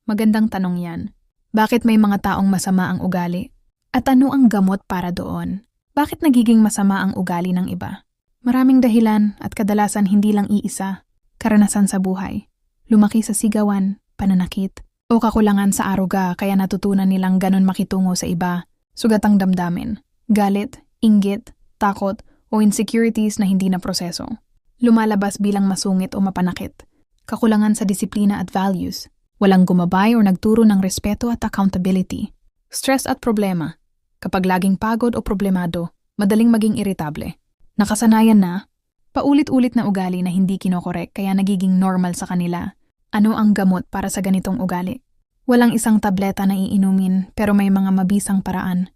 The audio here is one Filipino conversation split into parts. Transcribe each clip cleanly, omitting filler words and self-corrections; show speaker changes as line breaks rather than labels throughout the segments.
Magandang tanong yan. Bakit may mga taong masama ang ugali? At ano ang gamot para doon? Bakit nagiging masama ang ugali ng iba? Maraming dahilan at kadalasan hindi lang iisa. Karanasan sa buhay. Lumaki sa sigawan, pananakit, o kakulangan sa aruga kaya natutunan nilang ganon makitungo sa iba. Sugatang damdamin, galit, inggit, takot, o insecurities na hindi na proseso. Lumalabas bilang masungit o mapanakit. Kakulangan sa disiplina at values. Walang gumabay o nagturo ng respeto at accountability. Stress at problema. Kapag laging pagod o problemado, madaling maging iritable. Nakasanayan na, paulit-ulit na ugali na hindi kinokorek kaya nagiging normal sa kanila. Ano ang gamot para sa ganitong ugali? Walang isang tableta na iinumin pero may mga mabisang paraan.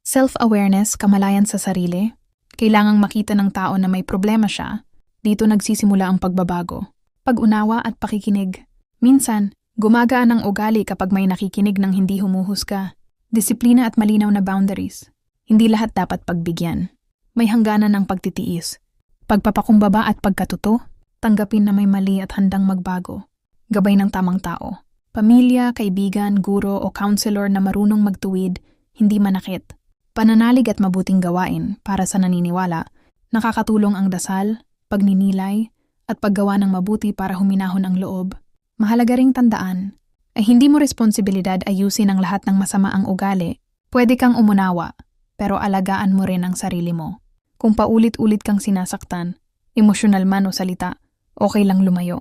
Self-awareness, kamalayan sa sarili. Kailangang makita ng tao na may problema siya. Dito nagsisimula ang pagbabago. Pag-unawa at pakikinig. Minsan, gumagaan ang ugali kapag may nakikinig ng hindi humuhusga. Disiplina at malinaw na boundaries. Hindi lahat dapat pagbigyan. May hangganan ng pagtitiis. Pagpapakumbaba at pagkatuto, tanggapin na may mali at handang magbago. Gabay ng tamang tao. Pamilya, kaibigan, guro o counselor na marunong magtuwid, hindi manakit. Pananalig at mabuting gawain para sa naniniwala. Nakakatulong ang dasal, pagninilay, at paggawa ng mabuti para huminahon ang loob. Mahalaga ring tandaan ay hindi mo responsibilidad ayusin ang lahat ng masama ang ugali. Pwede kang umunawa, pero alagaan mo rin ang sarili mo. Kung paulit-ulit kang sinasaktan, emosyonal man o salita, okay lang lumayo.